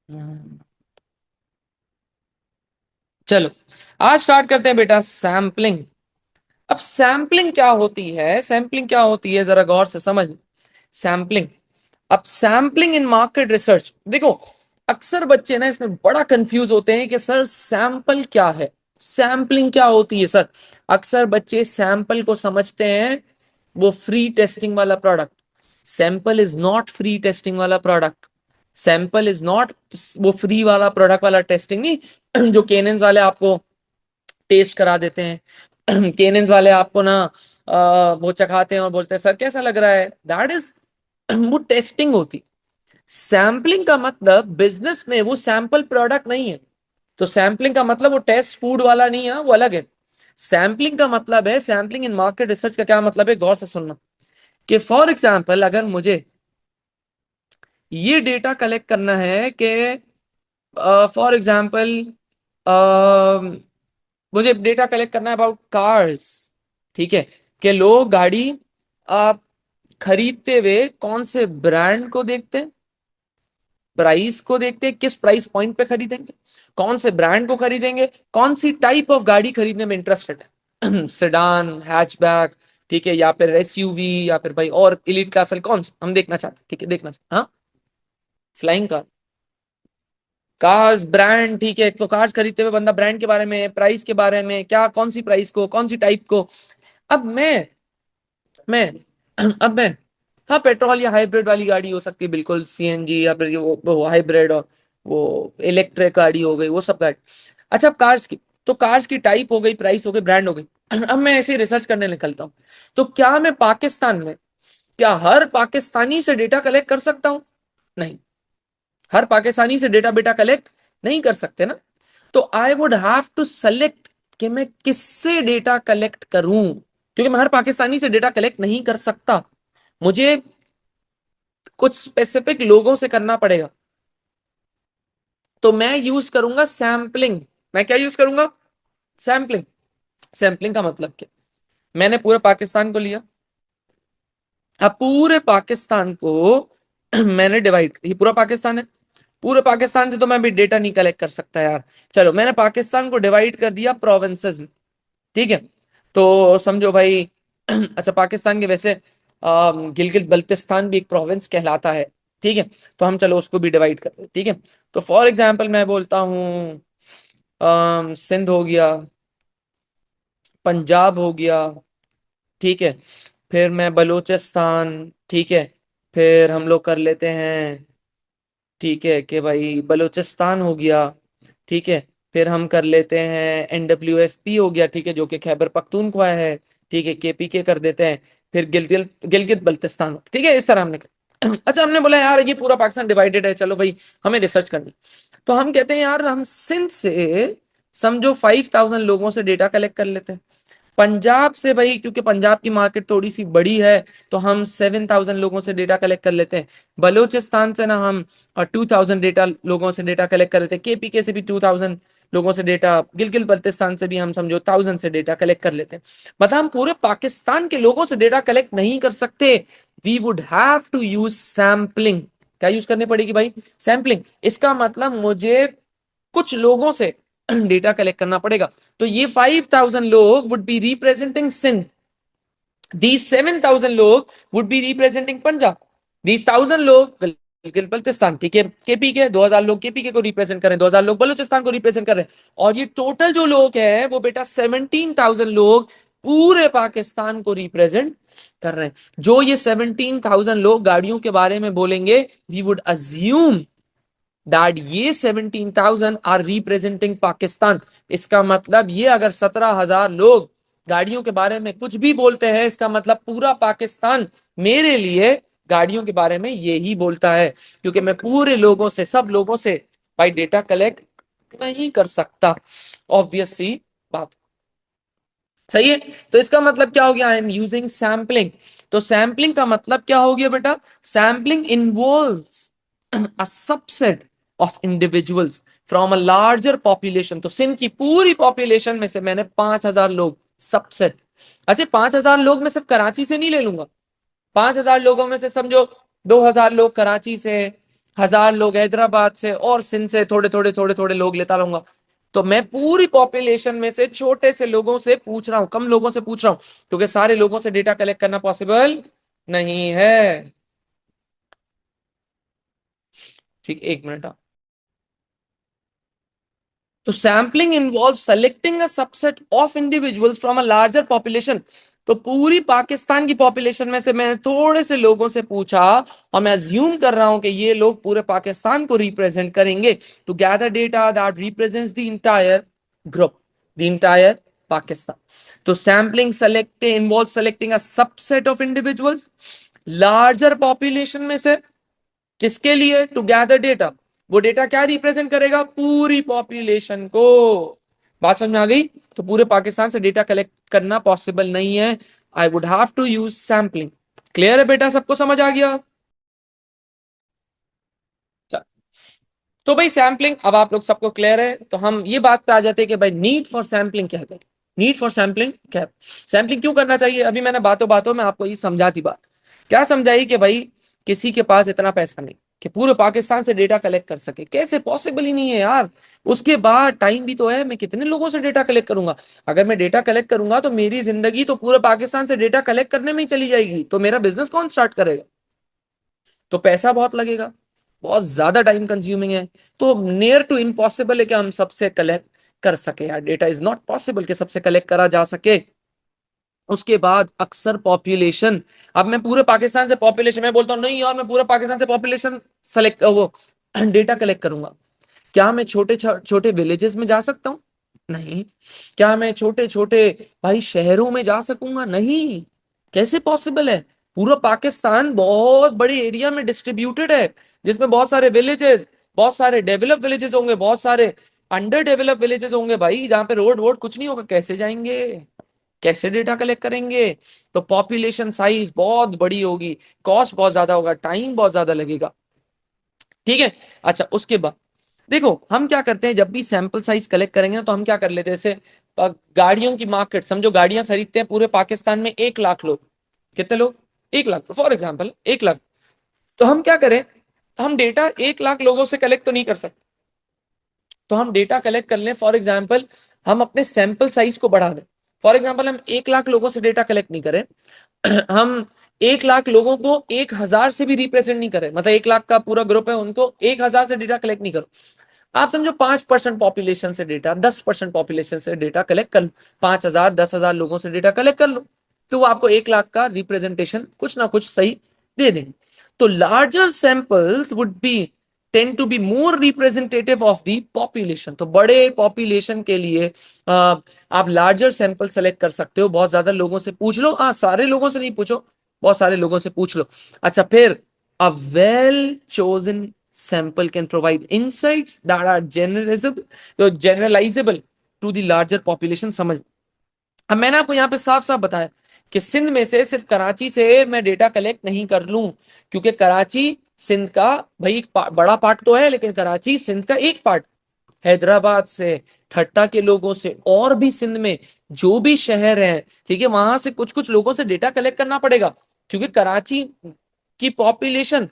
हम्म, चलो आज स्टार्ट करते हैं बेटा सैम्पलिंग। अब सैम्पलिंग क्या होती है, सैम्पलिंग क्या होती है जरा गौर से समझ। सैम्पलिंग, अब सैम्पलिंग इन मार्केट रिसर्च देखो, अक्सर बच्चे ना इसमें बड़ा कंफ्यूज होते हैं कि सर सैंपल क्या है, सैम्पलिंग क्या होती है सर। अक्सर बच्चे सैंपल को समझते हैं वो फ्री टेस्टिंग वाला product. Sample is not free testing वाला प्रोडक्ट। सैंपल इज नॉट वो फ्री वाला प्रोडक्ट वाला टेस्टिंग नहीं जो केनेन्स वाले आपको टेस्ट करा देते हैं। केनेन्स वाले आपको ना वो चखाते हैं और बोलते हैं सर कैसा लग रहा है, दैट इज वो टेस्टिंग होती। सैम्पलिंग का मतलब बिजनेस में वो सैंपल प्रोडक्ट नहीं है। तो सैम्पलिंग का मतलब वो टेस्ट फूड वाला नहीं है, वो अलग है। सैम्पलिंग का मतलब है, सैम्पलिंग इन मार्केट रिसर्च का क्या मतलब है, गौर से सुनना। कि फॉर एग्जाम्पल अगर मुझे ये डेटा कलेक्ट करना है कि फॉर एग्जाम्पल मुझे डेटा कलेक्ट करना है अबाउट कार्स, ठीक है, कि लोग गाड़ी आप खरीदते हुए कौन से ब्रांड को देखते हैं, प्राइस को देखते हैं, किस प्राइस पॉइंट पे खरीदेंगे, कौन से ब्रांड को खरीदेंगे, कौन सी टाइप ऑफ गाड़ी खरीदने में इंटरेस्टेड है। सेडान, हैचबैक, ठीक है, या फिर एसयूवी, या फिर भाई और इलीट क्लास कौन सा हम देखना चाहते हैं, ठीक है, देखना चाहते हैं, हाँ। फ्लाइंग कार, कार्स ब्रांड, ठीक है, तो कार्स खरीदते हुए बंदा ब्रांड के बारे में, प्राइस के बारे में, क्या कौन सी प्राइस को, कौन सी टाइप को। अब मैं अब मैं हाँ, पेट्रोल या हाइब्रिड वाली गाड़ी हो सकती है, बिल्कुल सीएनजी, या फिर वो हाइब्रिड और वो इलेक्ट्रिक गाड़ी हो गई, वो सब गाड़ी। अच्छा, अब कार्स की, तो कार्स की टाइप हो गई, प्राइस हो गई, ब्रांड हो गई। अब मैं ऐसे रिसर्च करने निकलता हूँ, तो क्या मैं पाकिस्तान में, क्या हर पाकिस्तानी से डेटा कलेक्ट कर सकता हूँ? नहीं, हर पाकिस्तानी से डेटा बेटा कलेक्ट नहीं कर सकते ना। तो I would have to select कि मैं किससे डेटा कलेक्ट करूं, क्योंकि मैं हर पाकिस्तानी से डेटा कलेक्ट नहीं कर सकता। मुझे कुछ स्पेसिफिक लोगों से करना पड़ेगा। तो मैं यूज करूंगा सैम्पलिंग। मैं क्या यूज करूंगा? सैम्पलिंग। सैम्पलिंग का मतलब क्या, मैंने पूरे पाकिस्तान को लिया। अब पूरे पाकिस्तान को मैंने डिवाइड, ये पूरा पाकिस्तान है, पूरे पाकिस्तान से तो मैं भी डेटा नहीं कलेक्ट कर सकता यार। चलो मैंने पाकिस्तान को डिवाइड कर दिया प्रोविंसेस में, ठीक है। तो समझो भाई अच्छा, पाकिस्तान के वैसे गिलगित बल्तिस्तान भी एक प्रोविंस कहलाता है, ठीक है। तो हम चलो उसको भी डिवाइड करते हैं, ठीक है। तो फॉर एग्जांपल मैं बोलता हूँ सिंध हो गया, पंजाब हो गया, ठीक है, फिर मैं बलूचिस्तान, ठीक है, फिर हम लोग कर लेते हैं, ठीक है, कि भाई बलूचिस्तान हो गया, ठीक है, फिर हम कर लेते हैं NWFP हो गया, ठीक है, जो कि खैबर पख्तूनख्वा है, ठीक है, KPK कर देते हैं, फिर गिलगित गिलगित बल्तिस्तान, ठीक है, इस तरह हमने अच्छा, हमने बोला यार ये पूरा पाकिस्तान डिवाइडेड है, चलो भाई हमें रिसर्च करनी। तो हम कहते हैं यार हम सिंध से समझो 5000 लोगों से डेटा कलेक्ट कर लेते हैं। पंजाब से भाई, क्योंकि पंजाब की मार्केट थोड़ी सी बड़ी है, तो हम 7000 लोगों से डेटा कलेक्ट कर लेते हैं। बलूचिस्तान से ना हम 2000 डेटा लोगों से डेटा कलेक्ट कर लेते हैं। KPK से भी 2000 लोगों से डेटा, गिलगित बल्तिस्तान से भी हम समझो 1000 से डेटा कलेक्ट कर लेते हैं। मतलब हम पूरे पाकिस्तान के लोगों से डेटा कलेक्ट नहीं कर सकते। We would have to use sampling. क्या यूज करनी पड़ेगी भाई? सैम्पलिंग। इसका मतलब मुझे कुछ लोगों से डेटा कलेक्ट करना पड़ेगा। तो ये 5000 लोग would be representing Sindh, these 7000 लोग would be representing Punjab, these 1000 लोग गिलगित बल्तिस्तान, ठीक है, KPK 2000 लोग KPK को रिप्रेजेंट कर रहे हैं, 2000 लोग बलूचिस्तान को रिप्रेजेंट कर रहे हैं, और ये टोटल जो लोग हैं वो बेटा 17000 लोग पूरे पाकिस्तान को रिप्रेजेंट कर रहे हैं। जो ये 17000 लोग गाड़ियों के बारे में बोलेंगे, वी वुड अज्यूम दैट ये 17000 आर रिप्रेजेंटिंग पाकिस्तान। इसका मतलब ये अगर 17000 लोग गाड़ियों के बारे में कुछ भी बोलते हैं, इसका मतलब पूरा पाकिस्तान मेरे लिए गाड़ियों के बारे में यही बोलता है, क्योंकि मैं पूरे लोगों से, सब लोगों से भाई डेटा कलेक्ट नहीं कर सकता। ऑब्वियस सी बात, सही है। तो इसका मतलब क्या हो गया? I am using sampling. तो सैम्पलिंग का मतलब क्या हो गया बेटा? Sampling involves a subset of individuals from a larger population. तो सिंध की पूरी पॉपुलेशन में से मैंने 5000 लोग, सबसेट। अच्छा, 5000 लोग मैं सिर्फ कराची से नहीं ले लूंगा। 5000 लोगों में से समझो 2000 लोग कराची से, 1,000 लोग हैदराबाद से और सिंध से थोड़े थोड़े लोग लेता रहूंगा। तो मैं पूरी पॉपुलेशन में से छोटे से लोगों से पूछ रहा हूं, कम लोगों से पूछ रहा हूं, क्योंकि सारे लोगों से डेटा कलेक्ट करना पॉसिबल नहीं है। ठीक, 1 मिनट। तो sampling involve selecting a subset of individuals from a larger population. तो पूरी पाकिस्तान की पॉपुलेशन में से मैंने थोड़े से लोगों से पूछा, और मैं अज्यूम कर रहा हूं कि ये लोग पूरे पाकिस्तान को रिप्रेजेंट करेंगे, to gather data that represents the entire group, the entire Pakistan. तो sampling select involve selecting a subset of individuals larger population में से, किसके लिए? To gather data. वो डेटा क्या रिप्रेजेंट करेगा? पूरी पॉपुलेशन को। बात समझ में आ गई? तो पूरे पाकिस्तान से डेटा कलेक्ट करना पॉसिबल नहीं है। I would have to use sampling. Clear है बेटा? सबको समझ आ गया? तो भाई सैम्पलिंग, अब आप लोग सबको क्लियर है, तो हम ये बात पे आ जाते हैं कि भाई नीड फॉर सैम्पलिंग क्या है। नीड फॉर सैम्पलिंग क्या है? सैम्पलिंग क्यों करना चाहिए? अभी मैंने बातों बातों में आपको ये समझाती बात। क्या समझाई? कि भाई किसी के पास इतना पैसा नहीं कि पूरे पाकिस्तान से डेटा कलेक्ट कर सके, कैसे? पॉसिबल ही नहीं है यार। उसके बाद टाइम भी तो है, मैं कितने लोगों से डेटा कलेक्ट करूंगा? अगर मैं डेटा कलेक्ट करूंगा तो मेरी जिंदगी तो पूरे पाकिस्तान से डेटा कलेक्ट करने में ही चली जाएगी, तो मेरा बिजनेस कौन स्टार्ट करेगा? तो पैसा बहुत लगेगा, बहुत ज्यादा टाइम कंज्यूमिंग है। तो नियर टू इम्पॉसिबल है कि हम सबसे कलेक्ट कर सके यार, डेटा इज नॉट पॉसिबल कि सबसे कलेक्ट करा जा सके। उसके बाद अक्सर पॉपुलेशन, अब मैं पूरे पाकिस्तान से पॉपुलेशन, मैं बोलता हूँ नहीं यार मैं पूरे पाकिस्तान से पॉपुलेशन सेलेक्ट वो डेटा कलेक्ट करूंगा। क्या मैं छोटे छोटे विलेजेस में जा सकता हूँ? नहीं। क्या मैं छोटे छोटे भाई शहरों में जा सकूंगा? नहीं। कैसे पॉसिबल है? पूरा पाकिस्तान बहुत बड़े एरिया में डिस्ट्रीब्यूटेड है, जिसमें बहुत सारे विलेजेस, बहुत सारे डेवलप विलेजेस होंगे, बहुत सारे अंडर डेवलप विलेजेस होंगे भाई, जहां पे रोड वोड कुछ नहीं होगा। कैसे जाएंगे? कैसे डेटा कलेक्ट करेंगे? तो पॉपुलेशन साइज बहुत बड़ी होगी, कॉस्ट बहुत ज्यादा होगा, टाइम बहुत ज्यादा लगेगा। ठीक है। अच्छा, उसके बाद देखो हम क्या करते हैं, जब भी सैंपल साइज कलेक्ट करेंगे ना, तो हम क्या कर लेते हैं, जैसे गाड़ियों की मार्केट समझो, गाड़ियां खरीदते हैं पूरे पाकिस्तान में 1 लाख लोग। कितने लोग? 1 लाख, फॉर एग्जाम्पल 1 लाख। तो हम क्या करें, हम डेटा 1 लाख लोगों से कलेक्ट तो नहीं कर सकते, तो हम डेटा कलेक्ट कर लें। फॉर एग्जाम्पल हम अपने सैंपल साइज को बढ़ा दें। फॉर एग्जाम्पल हम 1 लाख लोगों से डेटा कलेक्ट नहीं करें, हम 1 लाख लोगों को 1,000 से भी रिप्रेजेंट नहीं करें, मतलब 1 लाख का पूरा ग्रुप है, उनको 1,000 से डेटा कलेक्ट नहीं करो। आप समझो 5% पॉपुलेशन से डेटा, 10% पॉपुलेशन से डेटा कलेक्ट कर लो, 5,000 10,000 लोगों से डेटा कलेक्ट कर लो, तो वो आपको 1 लाख का रिप्रेजेंटेशन कुछ ना कुछ सही दे देंगे। तो larger samples would be tend to be more representative of the population. तो बड़े पॉपुलेशन के लिए आप लार्जर सैंपल सेलेक्ट कर सकते हो, बहुत ज्यादा लोगों से पूछ लो। हाँ, सारे लोगों से नहीं पूछो, बहुत सारे लोगों से पूछ लो। अच्छा, फिर a well chosen sample can provide insights that are generalizable to the larger population। समझ, अब मैंने आपको यहाँ पे साफ साफ बताया कि सिंध में से सिर्फ कराची से मैं डेटा कलेक्ट नहीं कर लूं, क्योंकि कराची सिंध का भाई एक बड़ा पार्ट तो है, लेकिन कराची सिंध का एक पार्ट। हैदराबाद से, ठट्टा के लोगों से, और भी सिंध में जो भी शहर है, ठीक है, वहां से कुछ कुछ लोगों से डेटा कलेक्ट करना पड़ेगा, क्योंकि कराची की पॉपुलेशन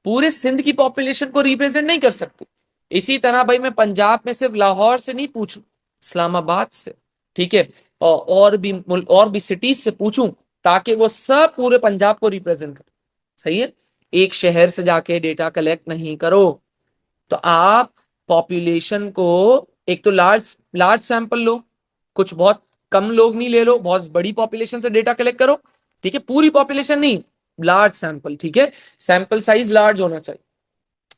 पूरे सिंध की पॉपुलेशन को रिप्रेजेंट नहीं कर सकती। इसी तरह भाई मैं पंजाब में सिर्फ लाहौर से नहीं पूछूं, इस्लामाबाद से, ठीक है, और भी सिटीज से पूछूं, ताकि वो सब पूरे पंजाब को रिप्रेजेंट करे। सही है। एक शहर से जाके डेटा कलेक्ट नहीं करो। तो आप पॉपुलेशन को, एक तो लार्ज लार्ज सैंपल लो, कुछ बहुत कम लोग नहीं ले लो, बहुत बड़ी पॉपुलेशन से डेटा कलेक्ट करो। ठीक है, पूरी पॉपुलेशन नहीं, लार्ज सैंपल। ठीक है, सैंपल साइज लार्ज होना चाहिए।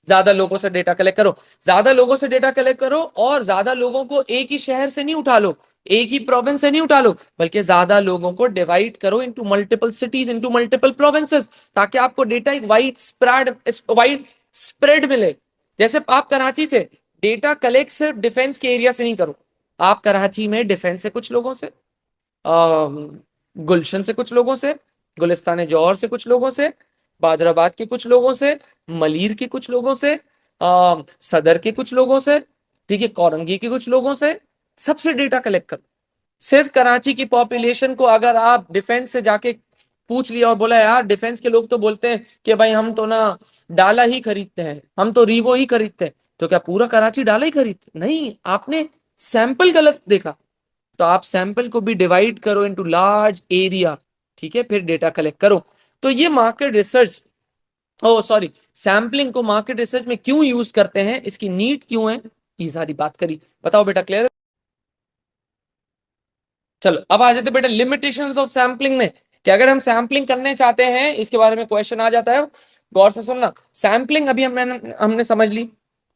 ज्यादा लोगों से डेटा कलेक्ट करो, ज्यादा लोगों से डेटा कलेक्ट करो, और ज्यादा लोगों को एक ही शहर से नहीं उठा लो, एक ही प्रोविंस से नहीं उठा लो, बल्कि ज्यादा लोगों को डिवाइड करो into multiple cities, into multiple provinces, ताकि आपको डेटा एक वाइड स्प्रेड मिले। जैसे आप कराची से डेटा कलेक्ट सिर्फ डिफेंस के एरिया से नहीं करो, आप कराची में डिफेंस से कुछ लोगों से, गुलशन से कुछ लोगों से, गुलिस्तान जौहर से कुछ लोगों से, बादराबाद के कुछ लोगों से, मलीर के कुछ लोगों से, सदर के कुछ लोगों से, ठीक है, कोरंगी के कुछ लोगों से, सबसे डेटा कलेक्ट करो। सिर्फ कराची की पॉपुलेशन को अगर आप डिफेंस से जाके पूछ लिया और बोला यार डिफेंस के लोग तो बोलते हैं कि भाई हम तो ना डाला ही खरीदते हैं, हम तो रीवो ही खरीदते हैं, तो क्या पूरा कराची डाला ही खरीदते? नहीं, आपने सैंपल गलत देखा। तो आप सैंपल को भी डिवाइड करो इनटू लार्ज एरिया, ठीक है, फिर डेटा कलेक्ट करो। तो ये मार्केट रिसर्च, ओ सॉरी, सैम्पलिंग को मार्केट रिसर्च में क्यों यूज करते हैं, इसकी नीड क्यों है, ये सारी बात करी। बताओ बेटा, क्लियर है? चलो अब आ जाते बेटा लिमिटेशंस ऑफ सैम्पलिंग में, कि अगर हम सैम्पलिंग करने चाहते हैं, इसके बारे में क्वेश्चन आ जाता है। गौर से सुनना, सैम्पलिंग अभी हमने समझ ली,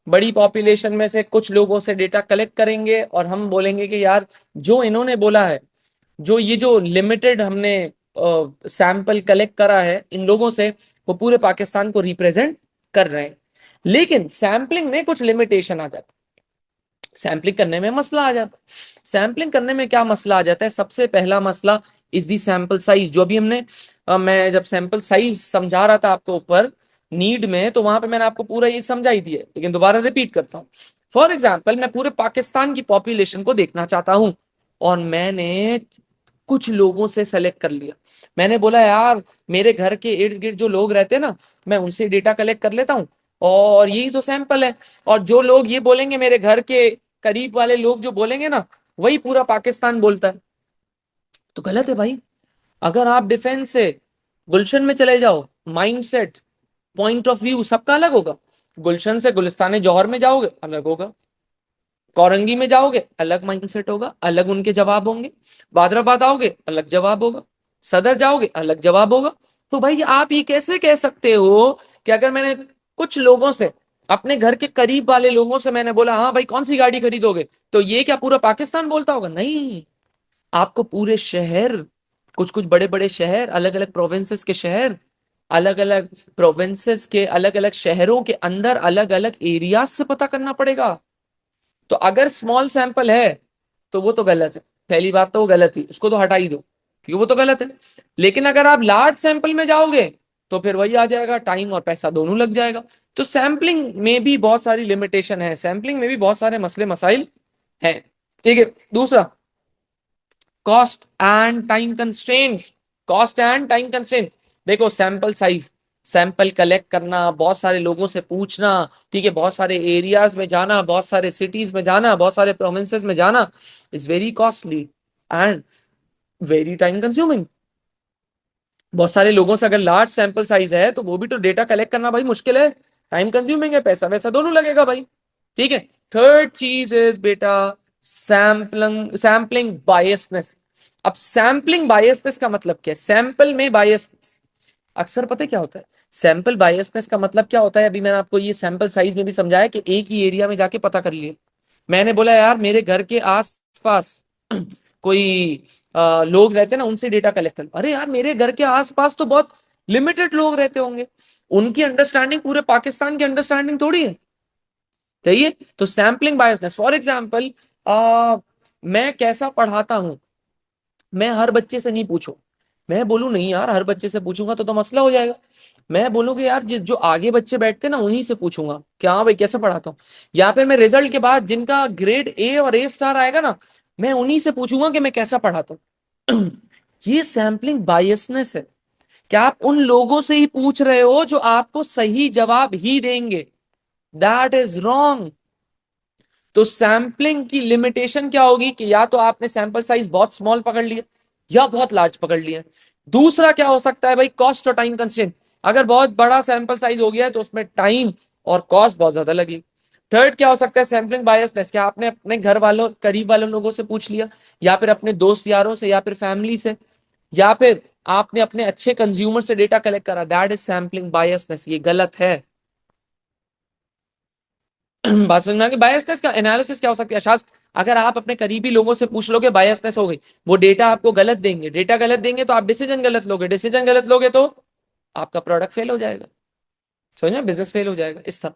बड़ी पॉपुलेशन में से कुछ लोगों से डेटा कलेक्ट करेंगे और हम बोलेंगे कि यार जो इन्होंने बोला है, जो ये जो लिमिटेड हमने सैंपल कलेक्ट करा है इन लोगों से, वो पूरे पाकिस्तान को रिप्रेजेंट कर रहे हैं। लेकिन सैंपलिंग में कुछ लिमिटेशन आ जाता है, सैंपलिंग करने में मसला आ जाता है। सैंपलिंग करने में क्या मसला आ जाता है? सबसे पहला मसला इज दी सैंपल साइज। जो अभी हमने मैं जब सैंपल साइज समझा रहा था आपको ऊपर नीड में, तो वहां पे मैंने आपको पूरा ये समझा ही दिया, लेकिन दोबारा रिपीट करता हूँ। फॉर एग्जाम्पल, मैं पूरे पाकिस्तान की पॉपुलेशन को देखना चाहता हूं और मैंने कुछ लोगों से सेलेक्ट कर लिया। मैंने बोला यार मेरे घर के इर्द गिर्द जो लोग रहते हैं ना, मैं उनसे डेटा कलेक्ट कर लेता हूँ, और यही तो सैंपल है। और जो लोग ये बोलेंगे, मेरे घर के करीब वाले लोग जो बोलेंगे ना, वही पूरा पाकिस्तान बोलता है। तो गलत है भाई। अगर आप डिफेंस से गुलशन में चले जाओ, माइंडसेट, पॉइंट ऑफ व्यू सबका अलग होगा। गुलशन से गुलिस्तान जौहर में जाओगे, अलग होगा। कौरंगी में जाओगे, अलग माइंडसेट होगा, अलग उनके जवाब होंगे। बादराबाद आओगे, अलग जवाब होगा। सदर जाओगे, अलग जवाब होगा। तो भाई आप ये कैसे कह सकते हो कि अगर मैंने कुछ लोगों से, अपने घर के करीब वाले लोगों से मैंने बोला हाँ भाई कौन सी गाड़ी खरीदोगे, तो ये क्या पूरा पाकिस्तान बोलता होगा? नहीं, आपको पूरे शहर, कुछ कुछ बड़े बड़े शहर, अलग अलग प्रोविंसेस के शहर, अलग अलग प्रोविंसेस के अलग अलग शहरों के अंदर अलग अलग एरियाज से पता करना पड़ेगा। तो अगर स्मॉल सैंपल है तो वो तो गलत है, पहली बात तो वो गलत ही, उसको तो हटा ही दो क्योंकि वो तो गलत है। लेकिन अगर आप लार्ज सैंपल में जाओगे तो फिर वही आ जाएगा, टाइम और पैसा दोनों लग जाएगा। तो सैंपलिंग में भी बहुत सारी लिमिटेशन है, सैंपलिंग में भी बहुत सारे मसले मसाइल हैं। ठीक है, दूसरा, cost and time constraint. Cost and time constraint, देखो सैंपल साइज, सैंपल कलेक्ट करना, बहुत सारे लोगों से पूछना, ठीक है, बहुत सारे एरियाज में जाना, बहुत सारे सिटीज में जाना, बहुत सारे प्रोविंसेस में जाना, is very costly and very time consuming. बहुत सारे लोगों से अगर लार्ज सैंपल साइज है तो वो भी तो डेटा कलेक्ट करना भाई मुश्किल है, टाइम कंज्यूमिंग है, पैसा वैसा दोनों लगेगा भाई। ठीक है, थर्ड चीज इज बेटा सैम्पलिंग, सैम्पलिंग बायसनेस। अब सैम्पलिंग बायसनेस का मतलब क्या है? सैंपल में बायसनेस अक्सर पता है क्या होता है? सैंपल बायसनेस का मतलब क्या होता है? अभी मैंने आपको ये सैंपल साइज में भी समझाया कि एक ही एरिया में जाके पता कर लिया। मैंने बोला यार मेरे घर के आस पास कोई लोग रहते हैं ना, उनसे डेटा कलेक्ट कर। अरे यार मेरे घर के आसपास तो बहुत लिमिटेड लोग रहते होंगे, उनकी अंडरस्टैंडिंग पूरे पाकिस्तान की अंडरस्टैंडिंग थोड़ी है। सही है, तो सैम्पलिंग बायसनेस, फॉर एग्जाम्पल मैं कैसा पढ़ाता हूं, मैं हर बच्चे से नहीं पूछूं। मैं बोलूं नहीं यार हर बच्चे से पूछूंगा तो मसला हो जाएगा। मैं बोलूंगा यार जिस जो आगे बच्चे बैठते ना उन्हीं से पूछूंगा कि हाँ भाई कैसे पढ़ाता हूँ। या फिर मैं रिजल्ट के बाद जिनका ग्रेड ए और ए स्टार आएगा ना, मैं उन्हीं से पूछूंगा कि मैं कैसा पढ़ाता हूँ। ये सैम्पलिंग बायसनेस है, क्या आप उन लोगों से ही पूछ रहे हो जो आपको सही जवाब ही देंगे। That is wrong. तो सैंपलिंग की लिमिटेशन क्या होगी कि या तो आपने सैंपल साइज बहुत स्मॉल पकड़ लिया या बहुत लार्ज पकड़ लिया। दूसरा क्या हो सकता है भाई? कॉस्ट और टाइम कंस्ट्रेंट। अगर बहुत बड़ा सैंपल साइज हो गया है तो उसमें टाइम और कॉस्ट बहुत ज्यादा लगेगी। थर्ड क्या हो सकता है? सैम्पलिंग बायसनेस, क्या आपने अपने घर वालों करीब वालों लोगों से पूछ लिया, या फिर अपने दोस्त यारों से, या फिर फैमिली से, या फिर आपने अपने अच्छे कंज्यूमर से डेटा कलेक्ट करा। दैट इज सैम्पलिंग बायसनेस, ये गलत है। बात समझ में आ गई? बायसनेस का एनालिसिस क्या हो सकती है शायद? अगर आप अपने करीबी लोगों से पूछ लोगे बायसनेस हो गई, वो डेटा आपको गलत देंगे, डेटा गलत देंगे तो आप डिसीजन गलत लोगे, डिसीजन गलत लोगे तो आपका प्रोडक्ट फेल हो जाएगा, समझ में, बिजनेस फेल हो जाएगा, इस तरह।